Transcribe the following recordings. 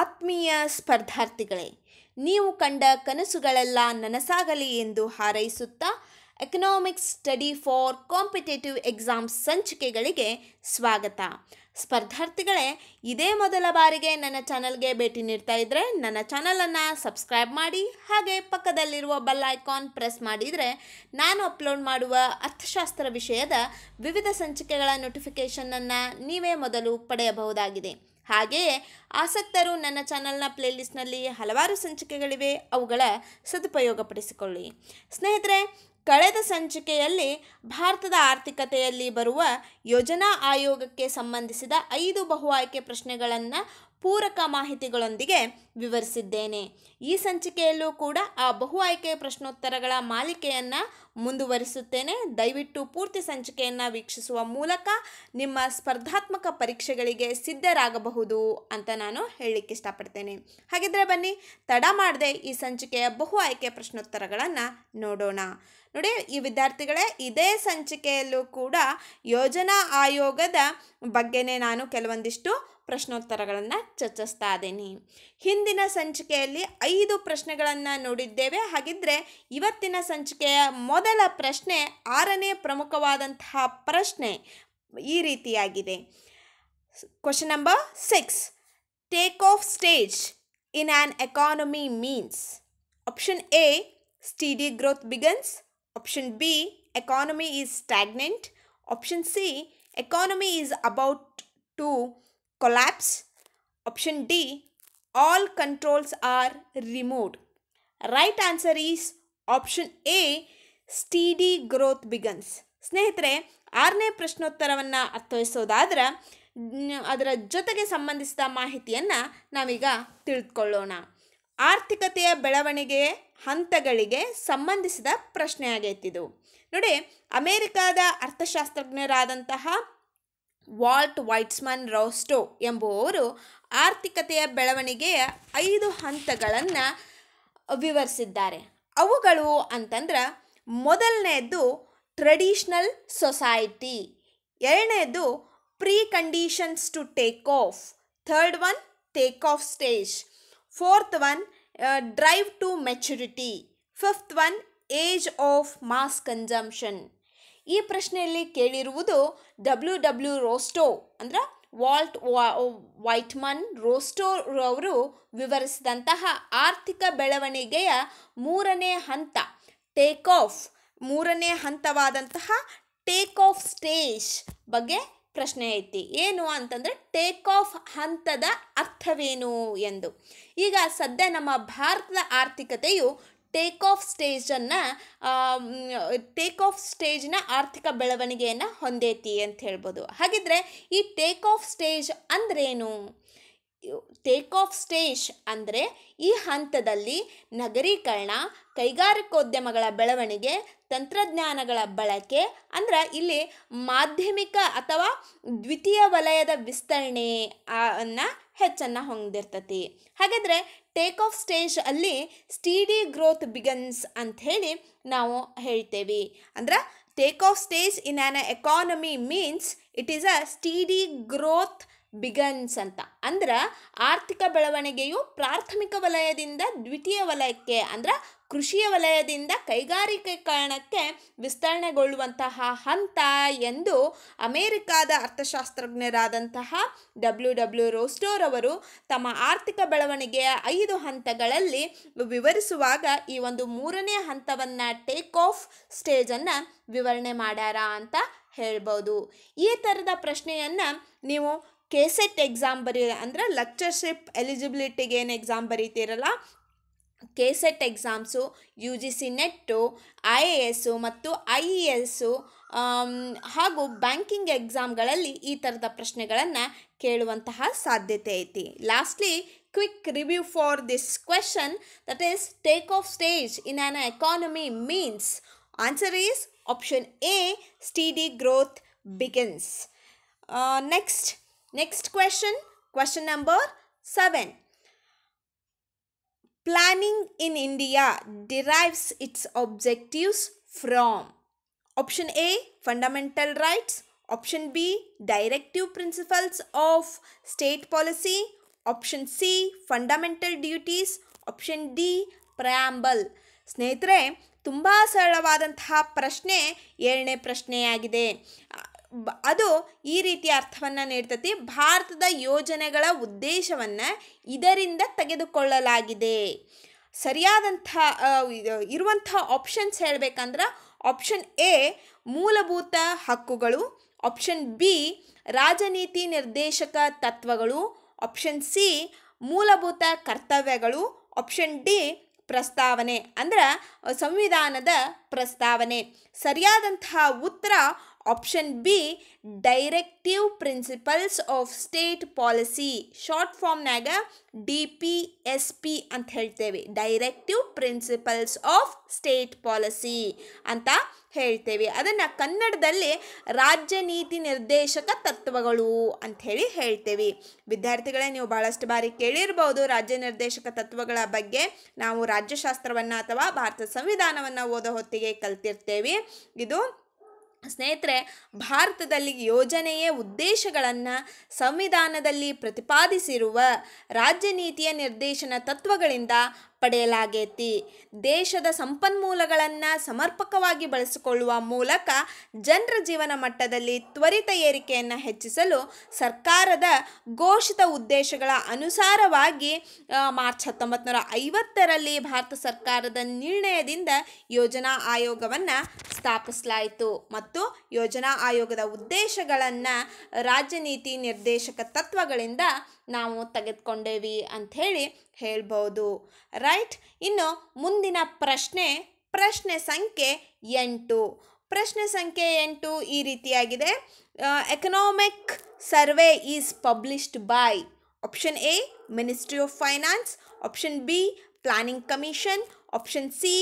ಆತ್ಮೀಯ ಸ್ಪರ್ಧಾರ್ಥಿಗಳೇ, ನೀವು ಕಂಡ ಕನಸುಗಳೆಲ್ಲ ನನಸಾಗಲಿ ಎಂದು ಹಾರೈಸುತ್ತಾ economics study for competitive exams ಸಂಚಿಕೆಗಳಿಗೆ ಸ್ವಾಗತ. ಸ್ಪರ್ಧಾರ್ಥಿಗಳೇ, ಇದೇ ಮೊದಲ ಬಾರಿಗೆ ನನ್ನ ಚಾನಲ್ಗೆ ಭೇಟಿ ನೀಡ್ತಾ ಇದ್ದರೆ ನನ್ನ ಚಾನಲನ್ನು ಸಬ್ಸ್ಕ್ರೈಬ್ ಮಾಡಿ, ಹಾಗೆ ಪಕ್ಕದಲ್ಲಿರುವ ಬೆಲ್ ಐಕಾನ್ ಪ್ರೆಸ್ ಮಾಡಿದರೆ ನಾನು ಅಪ್ಲೋಡ್ ಮಾಡುವ ಅರ್ಥಶಾಸ್ತ್ರ ವಿಷಯದ ವಿವಿಧ ಸಂಚಿಕೆಗಳ ನೋಟಿಫಿಕೇಷನನ್ನು ನೀವೇ ಮೊದಲು ಪಡೆಯಬಹುದಾಗಿದೆ. ಹಾಗೆಯೇ ಆಸಕ್ತರು ನನ್ನ ಚಾನಲ್ನ ಪ್ಲೇಲಿಸ್ಟ್ನಲ್ಲಿ ಹಲವಾರು ಸಂಚಿಕೆಗಳಿವೆ, ಅವುಗಳ ಸದುಪಯೋಗಪಡಿಸಿಕೊಳ್ಳಿ. ಸ್ನೇಹಿತರೆ, ಕಳೆದ ಸಂಚಿಕೆಯಲ್ಲಿ ಭಾರತದ ಆರ್ಥಿಕತೆಯಲ್ಲಿ ಬರುವ ಯೋಜನಾ ಆಯೋಗಕ್ಕೆ ಸಂಬಂಧಿಸಿದ 5 ಬಹು ಆಯ್ಕೆ ಪ್ರಶ್ನೆಗಳನ್ನು ಪೂರಕ ಮಾಹಿತಿಗಳೊಂದಿಗೆ ವಿವರಿಸಿದ್ದೇನೆ. ಈ ಸಂಚಿಕೆಯಲ್ಲೂ ಕೂಡ ಆ ಬಹು ಆಯ್ಕೆ ಪ್ರಶ್ನೋತ್ತರಗಳ ಮಾಲಿಕೆಯನ್ನು ಮುಂದುವರಿಸುತ್ತೇನೆ. ದಯವಿಟ್ಟು ಪೂರ್ತಿ ಸಂಚಿಕೆಯನ್ನು ವೀಕ್ಷಿಸುವ ಮೂಲಕ ನಿಮ್ಮ ಸ್ಪರ್ಧಾತ್ಮಕ ಪರೀಕ್ಷೆಗಳಿಗೆ ಸಿದ್ಧರಾಗಬಹುದು ಅಂತ ನಾನು ಹೇಳಲಿಕ್ಕೆ ಇಷ್ಟಪಡ್ತೇನೆ. ಹಾಗಿದ್ರೆ ಬನ್ನಿ, ತಡ ಮಾಡದೆ ಈ ಸಂಚಿಕೆಯ ಬಹು ಆಯ್ಕೆ ಪ್ರಶ್ನೋತ್ತರಗಳನ್ನು ನೋಡೋಣ. ನೋಡಿ ಈ ವಿದ್ಯಾರ್ಥಿಗಳೇ, ಇದೇ ಸಂಚಿಕೆಯಲ್ಲೂ ಕೂಡ ಯೋಜನಾ ಆಯೋಗದ ಬಗ್ಗೆನೇ ನಾನು ಕೆಲವೊಂದಿಷ್ಟು ಪ್ರಶ್ನೋತ್ತರಗಳನ್ನು ಚರ್ಚಿಸ್ತಾ ಇದ್ದೀನಿ. ಹಿಂದಿನ ಸಂಚಿಕೆಯಲ್ಲಿ 5 ಪ್ರಶ್ನೆಗಳನ್ನು ನೋಡಿದ್ದೇವೆ. ಹಾಗಿದ್ರೆ ಇವತ್ತಿನ ಸಂಚಿಕೆಯ ಮೊದಲ ಪ್ರಶ್ನೆ, 6ನೇ ಪ್ರಮುಖವಾದಂತಹ ಪ್ರಶ್ನೆ ಈ ರೀತಿಯಾಗಿದೆ. Question number 6. Take off stage in on economy means. Option A, steady growth begins. Option B, economy is stagnant. Option C, economy is about to collapse. Option D, all controls are removed. Right answer is option A, steady growth begins. ಸ್ನೇಹಿತರೆ, 6ನೇ ಪ್ರಶ್ನೋತ್ತರವನ್ನು ಅರ್ಥೈಸೋದಾದ್ರೆ ಅದರ ಜೊತೆಗೆ ಸಂಬಂಧಿಸಿದ ಮಾಹಿತಿಯನ್ನು ನಾವೀಗ ತಿಳಿದುಕೊಳ್ಳೋಣ. ಆರ್ಥಿಕತೆಯ ಬೆಳವಣಿಗೆ ಹಂತಗಳಿಗೆ ಸಂಬಂಧಿಸಿದ ಪ್ರಶ್ನೆ ಆಗೈತಿದು. ನೋಡಿ, ಅಮೇರಿಕಾದ ಅರ್ಥಶಾಸ್ತ್ರಜ್ಞರಾದಂತಹ ವಾಲ್ಟ್ ವೈಟ್ಸ್ಮನ್ ರೋಸ್ಟೋ ಎಂಬುವವರು ಆರ್ಥಿಕತೆಯ ಬೆಳವಣಿಗೆಯ 5 ಹಂತಗಳನ್ನು ವಿವರಿಸಿದ್ದಾರೆ. ಅವುಗಳು ಅಂತಂದ್ರೆ, ಮೊದಲನೇದು ಟ್ರೆಡಿಷನಲ್ ಸೊಸೈಟಿ, ಎರಡನೇದು preconditions to take off, third one take off stage, fourth one drive to maturity, fifth one age of mass consumption. ಈ ಪ್ರಶ್ನೆಯಲ್ಲಿ ಕೇಳಿರುವುದು ಡಬ್ಲ್ಯೂ ರೋಸ್ಟೋ ಅಂದರೆ ವಾಲ್ಟ್ ವೈಟ್ಮನ್ ರೋಸ್ಟೋ ಅವರು ವಿವರಿಸಿದಂತಹ ಆರ್ಥಿಕ ಬೆಳವಣಿಗೆಯ 3ನೇ ಹಂತ ಟೇಕ್ ಆಫ್, 3ನೇ ಹಂತವಾದಂತಹ ಟೇಕ್ ಆಫ್ ಸ್ಟೇಜ್ ಬಗ್ಗೆ ಪ್ರಶ್ನೆ ಐತಿ. ಏನು ಅಂತಂದರೆ, ಟೇಕ್ ಆಫ್ ಹಂತದ ಅರ್ಥವೇನು ಎಂದು. ಈಗ ಸದ್ಯ ನಮ್ಮ ಭಾರತದ ಆರ್ಥಿಕತೆಯು ಟೇಕ್ ಆಫ್ ಸ್ಟೇಜ್ನ ಆರ್ಥಿಕ ಬೆಳವಣಿಗೆಯನ್ನು ಹೊಂದೈತಿ ಅಂತ ಹೇಳ್ಬೋದು. ಹಾಗಿದ್ರೆ ಈ ಟೇಕ್ ಆಫ್ ಸ್ಟೇಜ್ ಅಂದ್ರೇನು? ಟೇಕ್ ಆಫ್ ಸ್ಟೇಜ್ ಅಂದರೆ ಈ ಹಂತದಲ್ಲಿ ನಗರೀಕರಣ, ಕೈಗಾರಿಕೋದ್ಯಮಗಳ ಬೆಳವಣಿಗೆ, ತಂತ್ರಜ್ಞಾನಗಳ ಬಳಕೆ, ಅಂದ್ರೆ ಇಲ್ಲಿ ಮಾಧ್ಯಮಿಕ ಅಥವಾ ದ್ವಿತೀಯ ವಲಯದ ವಿಸ್ತರಣೆ ಹೆಚ್ಚನ್ನು ಹೊಂದಿರ್ತತಿ. ಹಾಗಾದರೆ ಟೇಕ್ ಆಫ್ ಸ್ಟೇಜ್ ಅಲ್ಲಿ ಸ್ಟೀಡಿ ಗ್ರೋತ್ ಬಿಗನ್ಸ್ ಅಂತ ಹೇಳಿ ನಾವು ಹೇಳ್ತೇವೆ. ಅಂದ್ರೆ take off stage in on economy means it is a ಸ್ಟೀಡಿ growth begins ಅಂತ. ಅಂದ್ರೆ ಆರ್ಥಿಕ ಬೆಳವಣಿಗೆಯು ಪ್ರಾಥಮಿಕ ವಲಯದಿಂದ ದ್ವಿತೀಯ ವಲಯಕ್ಕೆ, ಅಂದ್ರೆ ಕೃಷಿಯ ವಲಯದಿಂದ ಕೈಗಾರಿಕೀಕರಣಕ್ಕೆ ವಿಸ್ತರಣೆಗೊಳ್ಳುವಂತಹ ಹಂತ ಎಂದು ಅಮೇರಿಕಾದ ಅರ್ಥಶಾಸ್ತ್ರಜ್ಞರಾದಂತಹ ಡಬ್ಲ್ಯೂ ರೋಸ್ಟೋರವರು ತಮ್ಮ ಆರ್ಥಿಕ ಬೆಳವಣಿಗೆಯ 5 ಹಂತಗಳಲ್ಲಿ ವಿವರಿಸುವಾಗ ಈ ಒಂದು 3ನೇ ಹಂತವನ್ನು ಟೇಕ್ ಆಫ್ ಸ್ಟೇಜನ್ನು ವಿವರಣೆ ಮಾಡ್ಯಾರ ಅಂತ ಹೇಳ್ಬೋದು. ಈ ಥರದ ಪ್ರಶ್ನೆಯನ್ನು ನೀವು ಕೆಸೆಟ್ ಎಕ್ಸಾಮ್ ಅಂದರೆ ಲೆಕ್ಚರ್ಶಿಪ್ ಎಲಿಜಿಬಿಲಿಟಿಗೆ ಏನು ಎಕ್ಸಾಮ್ ಬರೀತಿರಲ್ಲ, ಕೆಸೆಟ್ ಎಕ್ಸಾಮ್ಸು, UGC ನೆಟ್ಟು, IAS ಮತ್ತು IES ಹಾಗೂ ಬ್ಯಾಂಕಿಂಗ್ ಎಕ್ಸಾಮ್ಗಳಲ್ಲಿ ಈ ಥರದ ಪ್ರಶ್ನೆಗಳನ್ನು ಕೇಳುವಂತಹ ಸಾಧ್ಯತೆ ಐತಿ. Lastly, quick review for this question, that is take off stage in on economy means. Answer is option A, ಸ್ಟೀಡಿ growth begins. Next question number 7. Planning in India derives its objectives from. Option A, fundamental rights. Option B, directive principles of state policy. Option C fundamental duties, option D preamble. ಸ್ನೇಹಿತರೆ, ತುಂಬ ಸರಳವಾದಂತಹ ಪ್ರಶ್ನೆ 7ನೇ ಪ್ರಶ್ನೆಯಾಗಿದೆ. ಅದು ಈ ರೀತಿಯ ಅರ್ಥವನ್ನು ನೀಡ್ತತಿ: ಭಾರತದ ಯೋಜನೆಗಳ ಉದ್ದೇಶವನ್ನು ಇದರಿಂದ ತೆಗೆದುಕೊಳ್ಳಲಾಗಿದೆ. ಸರಿಯಾದಂಥ ಇರುವಂಥ ಆಪ್ಷನ್ಸ್ ಹೇಳಬೇಕಂದ್ರೆ ಆಪ್ಷನ್ ಎ ಮೂಲಭೂತ ಹಕ್ಕುಗಳು, ಆಪ್ಷನ್ ಬಿ ರಾಜನೀತಿ ನಿರ್ದೇಶಕ ತತ್ವಗಳು, ಆಪ್ಷನ್ ಸಿ ಮೂಲಭೂತ ಕರ್ತವ್ಯಗಳು, ಆಪ್ಷನ್ ಡಿ ಪ್ರಸ್ತಾವನೆ ಅಂದ್ರೆ ಸಂವಿಧಾನದ ಪ್ರಸ್ತಾವನೆ. ಸರಿಯಾದಂತಹ ಉತ್ತರ option B directive principles of state policy. Short ಫಾರ್ಮ್ನಾಗ DPSP ಅಂತ ಹೇಳ್ತೇವೆ. Directive principles of state policy ಅಂತ ಹೇಳ್ತೇವೆ. ಅದನ್ನು ಕನ್ನಡದಲ್ಲಿ ರಾಜ್ಯ ನೀತಿ ನಿರ್ದೇಶಕ ತತ್ವಗಳು ಅಂಥೇಳಿ ಹೇಳ್ತೇವೆ. ವಿದ್ಯಾರ್ಥಿಗಳೇ, ನೀವು ಬಹಳಷ್ಟು ಬಾರಿ ಕೇಳಿರ್ಬೋದು ರಾಜ್ಯ ನಿರ್ದೇಶಕ ತತ್ವಗಳ ಬಗ್ಗೆ. ನಾವು ರಾಜ್ಯಶಾಸ್ತ್ರವನ್ನು ಅಥವಾ ಭಾರತ ಸಂವಿಧಾನವನ್ನು ಓದೋ ಹೊತ್ತಿಗೆ ಕಲ್ತಿರ್ತೇವೆ. ಇದು ಸ್ನೇಹಿತರೆ, ಭಾರತದಲ್ಲಿ ಯೋಜನೆಯ ಉದ್ದೇಶಗಳನ್ನು ಸಂವಿಧಾನದಲ್ಲಿ ಪ್ರತಿಪಾದಿಸಿರುವ ರಾಜ್ಯ ನೀತಿಯ ನಿರ್ದೇಶನ ತತ್ವಗಳಿಂದ ಪಡೆಯಲಾಗೈತಿ. ದೇಶದ ಸಂಪನ್ಮೂಲಗಳನ್ನು ಸಮರ್ಪಕವಾಗಿ ಬಳಸಿಕೊಳ್ಳುವ ಮೂಲಕ ಜನರ ಜೀವನ ಮಟ್ಟದಲ್ಲಿ ತ್ವರಿತ ಏರಿಕೆಯನ್ನು ಹೆಚ್ಚಿಸಲು ಸರ್ಕಾರದ ಘೋಷಿತ ಉದ್ದೇಶಗಳ ಅನುಸಾರವಾಗಿ ಮಾರ್ಚ್ 1950ರಲ್ಲಿ ಭಾರತ ಸರ್ಕಾರದ ನಿರ್ಣಯದಿಂದ ಯೋಜನಾ ಆಯೋಗವನ್ನು ಸ್ಥಾಪಿಸಲಾಯಿತು. ಮತ್ತು ಯೋಜನಾ ಆಯೋಗದ ಉದ್ದೇಶಗಳನ್ನು ರಾಜ್ಯ ನೀತಿ ನಿರ್ದೇಶಕ ತತ್ವಗಳಿಂದ ನಾವು ತೆಗೆದುಕೊಂಡೇವಿ ಅಂಥೇಳಿ ಹೇಳ್ಬೋದು. ರೈಟ್. ಇನ್ನು ಮುಂದಿನ ಪ್ರಶ್ನೆ ಸಂಖ್ಯೆ 8. ಪ್ರಶ್ನೆ ಸಂಖ್ಯೆ 8 ಈ ರೀತಿಯಾಗಿದೆ: economic survey is published by option A ministry of finance, option B planning commission, option C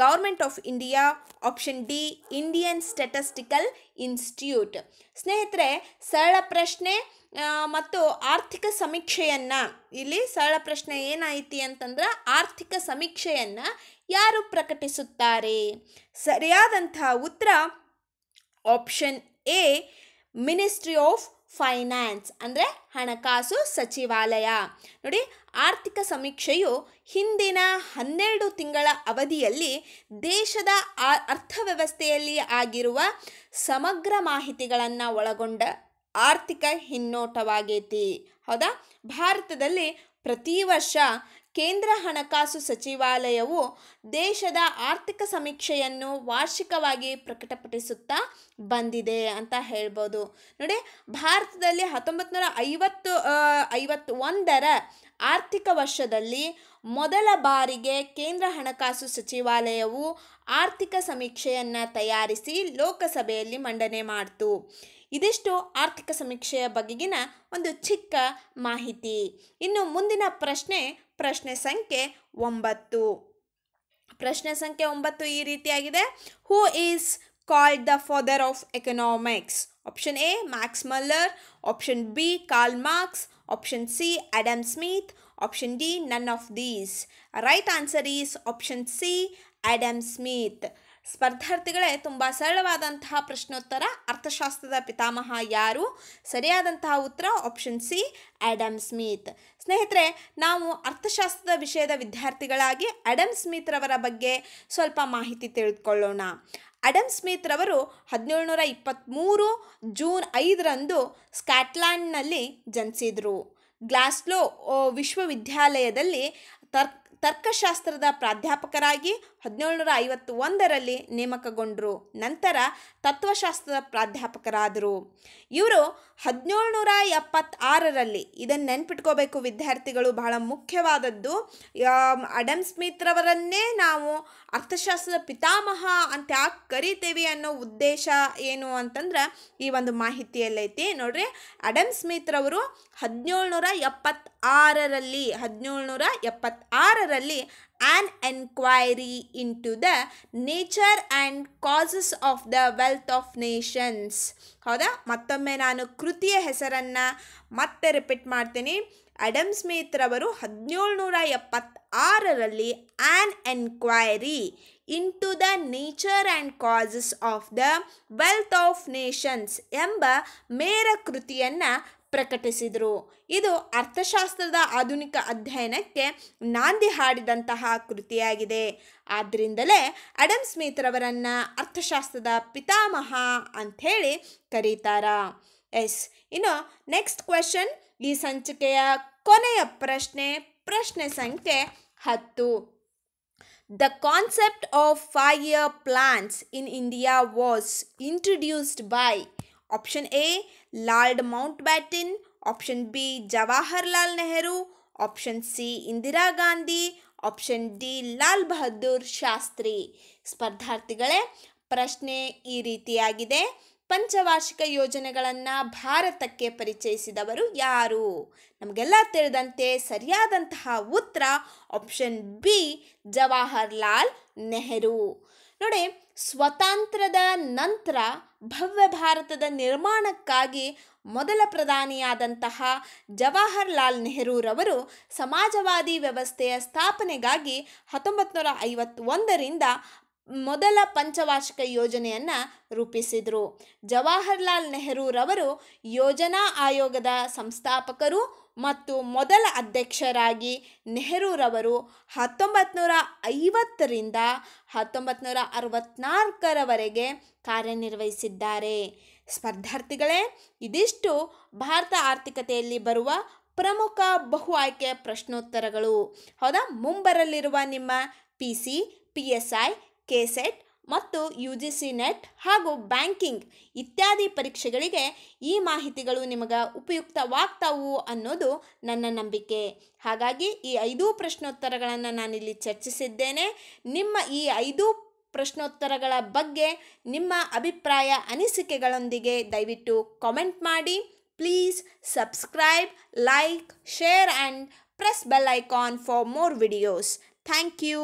government of India, option D Indian statistical institute. ಸ್ನೇಹಿತರೆ, ಸರಳ ಪ್ರಶ್ನೆ ಮತ್ತು ಆರ್ಥಿಕ ಸಮೀಕ್ಷೆಯನ್ನು, ಇಲ್ಲಿ ಸರಳ ಪ್ರಶ್ನೆ ಏನೈತಿ ಅಂತಂದ್ರೆ ಆರ್ಥಿಕ ಸಮೀಕ್ಷೆಯನ್ನು ಯಾರು ಪ್ರಕಟಿಸುತ್ತಾರೆ? ಸರಿಯಾದಂತಹ ಉತ್ತರ option A ministry of finance ಅಂದರೆ ಹಣಕಾಸು ಸಚಿವಾಲಯ. ನೋಡಿ, ಆರ್ಥಿಕ ಸಮೀಕ್ಷೆಯು ಹಿಂದಿನ 12 ತಿಂಗಳ ಅವಧಿಯಲ್ಲಿ ದೇಶದ ಅರ್ಥವ್ಯವಸ್ಥೆಯಲ್ಲಿ ಆಗಿರುವ ಸಮಗ್ರ ಮಾಹಿತಿಗಳನ್ನು ಒಳಗೊಂಡ ಆರ್ಥಿಕ ಹಿನ್ನೋಟವಾಗೈತಿ. ಹೌದಾ? ಭಾರತದಲ್ಲಿ ಪ್ರತಿ ವರ್ಷ ಕೇಂದ್ರ ಹಣಕಾಸು ಸಚಿವಾಲಯವು ದೇಶದ ಆರ್ಥಿಕ ಸಮೀಕ್ಷೆಯನ್ನು ವಾರ್ಷಿಕವಾಗಿ ಪ್ರಕಟಪಡಿಸುತ್ತಾ ಬಂದಿದೆ ಅಂತ ಹೇಳ್ಬೋದು. ನೋಡಿ, ಭಾರತದಲ್ಲಿ 1951ರ ಆರ್ಥಿಕ ವರ್ಷದಲ್ಲಿ ಮೊದಲ ಬಾರಿಗೆ ಕೇಂದ್ರ ಹಣಕಾಸು ಸಚಿವಾಲಯವು ಆರ್ಥಿಕ ಸಮೀಕ್ಷೆಯನ್ನು ತಯಾರಿಸಿ ಲೋಕಸಭೆಯಲ್ಲಿ ಮಂಡನೆ ಮಾಡಿತು. ಇದಿಷ್ಟು ಆರ್ಥಿಕ ಸಮೀಕ್ಷೆಯ ಬಗೆಗಿನ ಒಂದು ಚಿಕ್ಕ ಮಾಹಿತಿ. ಇನ್ನು ಮುಂದಿನ ಪ್ರಶ್ನೆ ಸಂಖ್ಯೆ 9. ಪ್ರಶ್ನೆ ಸಂಖ್ಯೆ 9 ಈ ರೀತಿಯಾಗಿದೆ: who is called the father of economics? Option A Max Muller, option B Karl Marx, option C Adam Smith, option D none of these. Right answer is option C Adam Smith. ಸ್ಪರ್ಧಾರ್ಥಿಗಳೇ, ತುಂಬ ಸರಳವಾದಂತಹ ಪ್ರಶ್ನೋತ್ತರ: ಅರ್ಥಶಾಸ್ತ್ರದ ಪಿತಾಮಹ ಯಾರು? ಸರಿಯಾದಂತಹ ಉತ್ತರ option C Adam Smith. ಸ್ನೇಹಿತರೆ, ನಾವು ಅರ್ಥಶಾಸ್ತ್ರದ ವಿಷಯದ ವಿದ್ಯಾರ್ಥಿಗಳಾಗಿ ಆಡಮ್ ಸ್ಮಿತ್ ರವರ ಬಗ್ಗೆ ಸ್ವಲ್ಪ ಮಾಹಿತಿ ತಿಳಿದುಕೊಳ್ಳೋಣ. ಆಡಮ್ ಸ್ಮಿತ್ ರವರು 1723 ಜೂನ್ 5ರಂದು ಸ್ಕಾಟ್ಲ್ಯಾಂಡ್ನಲ್ಲಿ ಜನಿಸಿದರು. ಗ್ಲಾಸ್ಗೋ ವಿಶ್ವವಿದ್ಯಾಲಯದಲ್ಲಿ ತರ್ಕಶಾಸ್ತ್ರದ ಪ್ರಾಧ್ಯಾಪಕರಾಗಿ 1751ರಲ್ಲಿ ನೇಮಕಗೊಂಡರು. ನಂತರ ತತ್ವಶಾಸ್ತ್ರದ ಪ್ರಾಧ್ಯಾಪಕರಾದರು. ಇವರು 1776ರಲ್ಲಿ, ಇದನ್ನು ನೆನ್ಪಿಟ್ಕೋಬೇಕು ವಿದ್ಯಾರ್ಥಿಗಳು, ಬಹಳ ಮುಖ್ಯವಾದದ್ದು. ಆಡಮ್ ಸ್ಮಿತ್ ರವರನ್ನೇ ನಾವು ಅರ್ಥಶಾಸ್ತ್ರದ ಪಿತಾಮಹ ಅಂತ ಯಾಕೆ ಕರಿತೇವೆ ಅನ್ನೋ ಉದ್ದೇಶ ಏನು ಅಂತಂದ್ರೆ ಈ ಒಂದು ಮಾಹಿತಿಯಲ್ಲೈತಿ. ನೋಡ್ರಿ, ಆಡಮ್ ಸ್ಮಿತ್ ರವರು 1776ರಲ್ಲಿ an enquiry into the nature and causes of the wealth of nations. ಹೌದಾ? ಮತ್ತೊಮ್ಮೆ ನಾನು ಕೃತಿಯ ಹೆಸರನ್ನು ಮತ್ತೆ ರಿಪೀಟ್ ಮಾಡ್ತೀನಿ. ಆಡಮ್ ಸ್ಮಿತ್ ರವರು 1776ರಲ್ಲಿ an enquiry into the nature and causes of the wealth of nations ಎಂಬ ಮೇರ ಕೃತಿಯನ್ನು ಪ್ರಕಟಿಸಿದರು. ಇದು ಅರ್ಥಶಾಸ್ತ್ರದ ಆಧುನಿಕ ಅಧ್ಯಯನಕ್ಕೆ ನಾಂದಿ ಹಾಡಿದಂತಹ ಕೃತಿಯಾಗಿದೆ. ಆದ್ದರಿಂದಲೇ ಆಡಮ್ ಸ್ಮಿತ್ ರವರನ್ನು ಅರ್ಥಶಾಸ್ತ್ರದ ಪಿತಾಮಹ ಅಂಥೇಳಿ ಕರೀತಾರ. ಎಸ್, ಇನ್ನು ನೆಕ್ಸ್ಟ್ ಕ್ವೆಶನ್, ಈ ಸಂಚಿಕೆಯ ಕೊನೆಯ ಪ್ರಶ್ನೆ ಸಂಖ್ಯೆ 10. The concept of 5-year plans in India was introduced by option A. Lord Mountbatten, option B. Jawaharlal Nehru, option C. Indira Gandhi, option D. Lal Bahadur Shastri. ಸ್ಪರ್ಧಾರ್ಥಿಗಳೇ, ಪ್ರಶ್ನೆ ಈ ರೀತಿಯಾಗಿದೆ. ಪಂಚವಾರ್ಷಿಕ ಯೋಜನೆಗಳನ್ನು ಭಾರತಕ್ಕೆ ಪರಿಚಯಿಸಿದವರು ಯಾರು? ನಮಗೆಲ್ಲ ತಿಳಿದಂತೆ ಸರಿಯಾದಂತಹ ಉತ್ತರ ಆಪ್ಷನ್ ಬಿ, ಜವಾಹರ್ಲಾಲ್ ನೆಹರು. ನೋಡಿ, ಸ್ವತಂತ್ರದ ನಂತರ ಭವ್ಯ ಭಾರತದ ನಿರ್ಮಾಣಕ್ಕಾಗಿ ಮೊದಲ ಪ್ರಧಾನಿಯಾದಂತಹ ಜವಾಹರ್ಲಾಲ್ ನೆಹರೂರವರು ಸಮಾಜವಾದಿ ವ್ಯವಸ್ಥೆಯ ಸ್ಥಾಪನೆಗಾಗಿ 1951ರಿಂದ ಮೊದಲ ಪಂಚವಾರ್ಷಿಕ ಯೋಜನೆಯನ್ನು ರೂಪಿಸಿದರು. ಜವಾಹರ್ಲಾಲ್ ನೆಹರೂರವರು ಯೋಜನಾ ಆಯೋಗದ ಸಂಸ್ಥಾಪಕರು ಮತ್ತು ಮೊದಲ ಅಧ್ಯಕ್ಷರಾಗಿ ನೆಹರೂರವರು 1950ರಿಂದ 1964ರವರೆಗೆ ಕಾರ್ಯನಿರ್ವಹಿಸಿದ್ದಾರೆ. ಸ್ಪರ್ಧಾರ್ಥಿಗಳೇ, ಇದಿಷ್ಟು ಭಾರತ ಆರ್ಥಿಕತೆಯಲ್ಲಿ ಬರುವ ಪ್ರಮುಖ ಬಹು ಆಯ್ಕೆಯ ಪ್ರಶ್ನೋತ್ತರಗಳು. ಹೌದಾ? ಮುಂಬರಲಿರುವ ನಿಮ್ಮ PC, PSI, KSET ಮತ್ತು UGC ನೆಟ್ ಹಾಗೂ ಬ್ಯಾಂಕಿಂಗ್ ಇತ್ಯಾದಿ ಪರೀಕ್ಷೆಗಳಿಗೆ ಈ ಮಾಹಿತಿಗಳು ನಿಮಗೆ ಉಪಯುಕ್ತವಾಗ್ತಾವು ಅನ್ನೋದು ನನ್ನ ನಂಬಿಕೆ. ಹಾಗಾಗಿ ಈ 5 ಪ್ರಶ್ನೋತ್ತರಗಳನ್ನು ನಾನಿಲ್ಲಿ ಚರ್ಚಿಸಿದ್ದೇನೆ. ನಿಮ್ಮ ಈ 5 ಪ್ರಶ್ನೋತ್ತರಗಳ ಬಗ್ಗೆ ನಿಮ್ಮ ಅಭಿಪ್ರಾಯ, ಅನಿಸಿಕೆಗಳೊಂದಿಗೆ ದಯವಿಟ್ಟು ಕಾಮೆಂಟ್ ಮಾಡಿ. Please subscribe, like, share and press bell icon for more videos. Thank you.